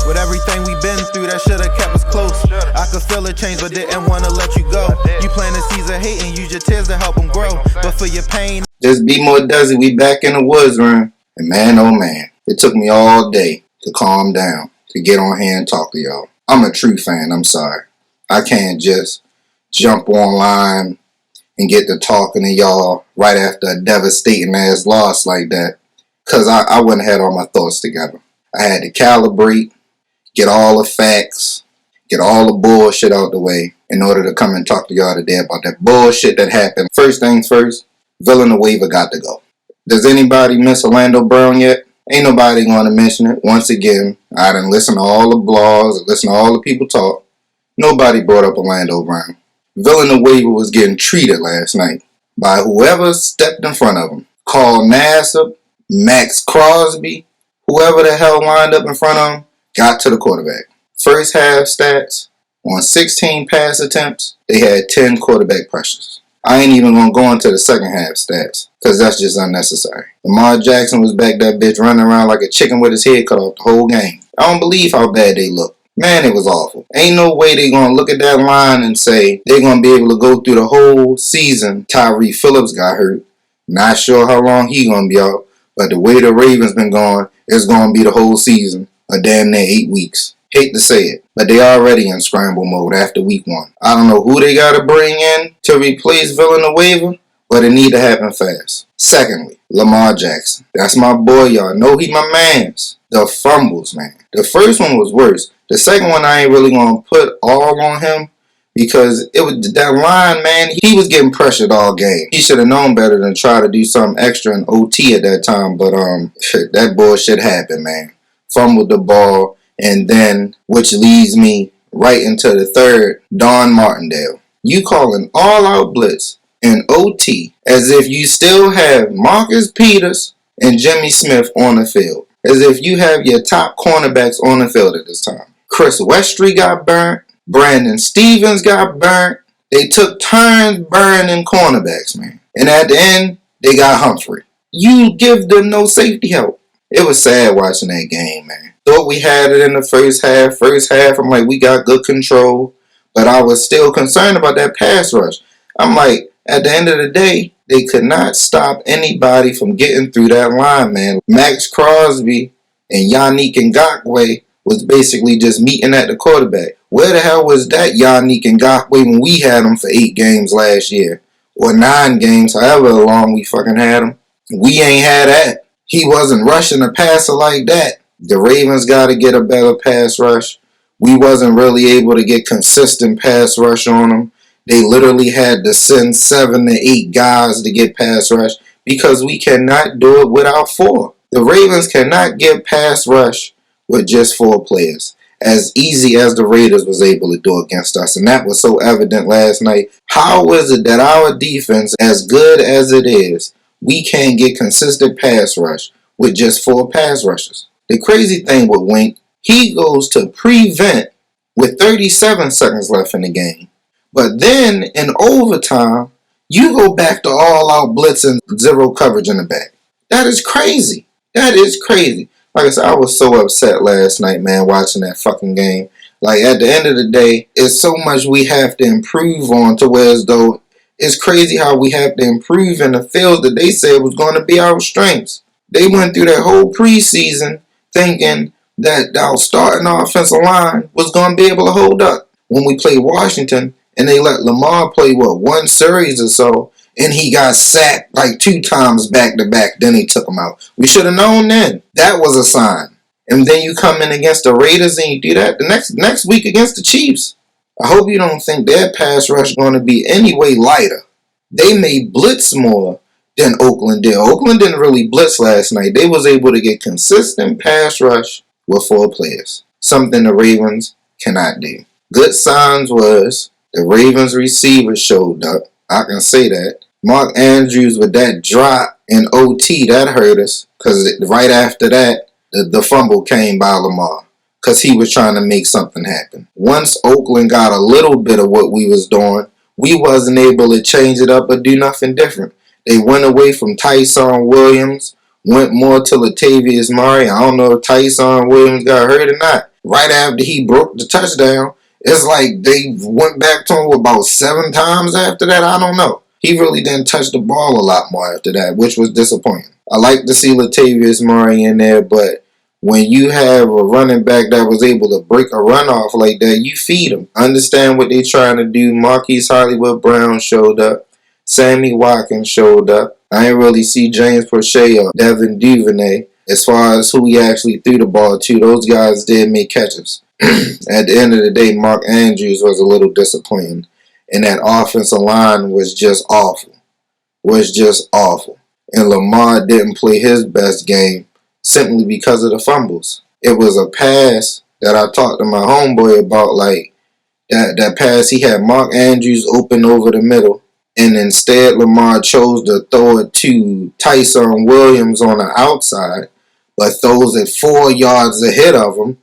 With everything we been through, that shoulda kept us close. I could feel a change, but didn't wanna let you go. You plant the seeds of hate and use your tears to help them grow. But for your pain, just be more Dezzy. We back in the woods, man. And man, oh man, it took me all day to calm down, to get on here and talk to y'all. I'm a true fan, I'm sorry. I can't just jump online and get to talking to y'all right after a devastating ass loss like that. Cause I wouldn't have had all my thoughts together. I had to calibrate, get all the facts, get all the bullshit out the way in order to come and talk to y'all today about that bullshit that happened. First things first, Villanueva got to go. Does anybody miss Orlando Brown yet? Ain't nobody going to mention it. Once again, I done listen to all the blogs, listen to all the people talk. Nobody brought up Orlando Brown. Villanueva was getting treated last night by whoever stepped in front of him. Carl Nassib, Max Crosby, whoever the hell lined up in front of him, got to the quarterback. First half stats, on 16 pass attempts, they had 10 quarterback pressures. I ain't even going to go into the second half stats, because that's just unnecessary. Lamar Jackson was back that bitch running around like a chicken with his head cut off the whole game. I don't believe how bad they look. Man, it was awful. Ain't no way they going to look at that line and say they're going to be able to go through the whole season. Tyree Phillips got hurt. Not sure how long he going to be out, but the way the Ravens been going, it's going to be the whole season, a damn near 8 weeks. Hate to say it, but they already in scramble mode after week 1. I don't know who they got to bring in to replace Villanueva, but it need to happen fast. Secondly, Lamar Jackson. That's my boy, y'all know he my mans. The fumbles, man. The first one was worse. The second one I ain't really going to put all on him because it was that line, man. He was getting pressured all game. He should have known better than try to do something extra in OT at that time, but that bullshit happened, man. Fumbled the ball. And then, which leads me right into the third, Don Martindale. You calling all-out blitz in OT as if you still have Marcus Peters and Jimmy Smith on the field. As if you have your top cornerbacks on the field at this time. Chris Westry got burnt. Brandon Stevens got burnt. They took turns burning cornerbacks, man. And at the end, they got Humphrey. You give them no safety help. It was sad watching that game, man. Thought we had it in the first half. First half, I'm like, we got good control. But I was still concerned about that pass rush. I'm like, at the end of the day, they could not stop anybody from getting through that line, man. Max Crosby and Yannick Ngakoue was basically just meeting at the quarterback. Where the hell was that Yannick Ngakoue when we had him for 8 games last year? Or 9 games, however long we fucking had him. We ain't had that. He wasn't rushing a passer like that. The Ravens got to get a better pass rush. We wasn't really able to get consistent pass rush on them. They literally had to send 7 to 8 guys to get pass rush because we cannot do it without 4. The Ravens cannot get pass rush with just 4 players. As easy as the Raiders was able to do against us. And that was so evident last night. How is it that our defense, as good as it is, we can't get consistent pass rush with just 4 pass rushes? The crazy thing with Wink, he goes to prevent with 37 seconds left in the game. But then in overtime, you go back to all-out blitz and 0 coverage in the back. That is crazy. That is crazy. Like I said, I was so upset last night, man, watching that fucking game. Like, at the end of the day, it's so much we have to improve on to where as though it's crazy how we have to improve in the field that they said was going to be our strengths. They went through that whole preseason thinking that our starting offensive line was going to be able to hold up. When we played Washington and they let Lamar play, 1 series or so, and he got sacked like 2 times back-to-back, then he took him out. We should have known then. That was a sign. And then you come in against the Raiders and you do that the next week against the Chiefs. I hope you don't think their pass rush is going to be any way lighter. They may blitz more than Oakland did. Oakland didn't really blitz last night. They was able to get consistent pass rush with 4 players. Something the Ravens cannot do. Good signs was the Ravens receivers showed up. I can say that. Mark Andrews with that drop in OT, that hurt us. Because right after that, the fumble came by Lamar. Because he was trying to make something happen. Once Oakland got a little bit of what we was doing, we wasn't able to change it up or do nothing different. They went away from Tyson Williams, went more to Latavius Murray. I don't know if Tyson Williams got hurt or not. Right after he broke the touchdown, it's like they went back to him about 7 times after that. I don't know. He really didn't touch the ball a lot more after that, which was disappointing. I like to see Latavius Murray in there, but when you have a running back that was able to break a runoff like that, you feed him. Understand what they're trying to do. Marquise Hollywood Brown showed up. Sammy Watkins showed up. I didn't really see James Prochet or Devin Duvernay as far as who he actually threw the ball to. Those guys did make catches. At the end of the day, Mark Andrews was a little disappointing. And that offensive line was just awful. And Lamar didn't play his best game simply because of the fumbles. It was a pass that I talked to my homeboy about, like that pass he had Mark Andrews open over the middle, and instead Lamar chose to throw it to Tyson Williams on the outside, but throws it 4 yards ahead of him,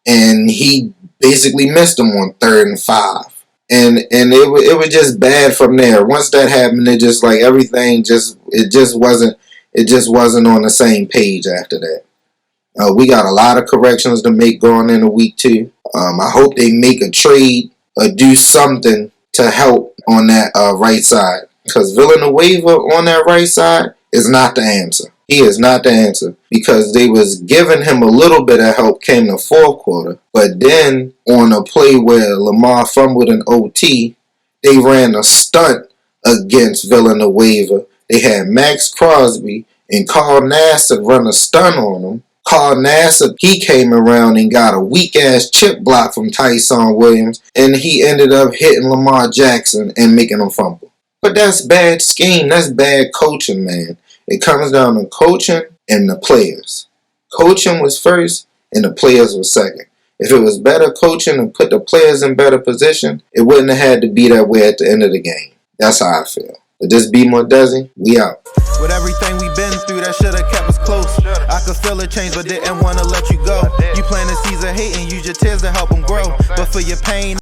and he basically missed him on 3rd and 5. And it was just bad from there. Once that happened, it just like everything just wasn't on the same page after that. We got a lot of corrections to make going into week 2. I hope they make a trade or do something to help on that right side, because Villanueva on that right side is not the answer. He is not the answer, because they was giving him a little bit of help came the 4th quarter, but then on a play where Lamar fumbled in OT, they ran a stunt against Villanueva. They had Max Crosby and Carl Nassib run a stunt on him. Carl Nassib, he came around and got a weak-ass chip block from Tyson Williams, and he ended up hitting Lamar Jackson and making him fumble. But that's bad scheme. That's bad coaching, man. It comes down to coaching and the players. Coaching was first and the players was second. If it was better coaching and put the players in better position, it wouldn't have had to be that way at the end of the game. That's how I feel. But this be more Dezzy, we out. With everything we've been through, that shoulda kept us close. I could feel a change, but didn't wanna let you go. You planted seeds of hate and use your tears to help them grow. But for your pain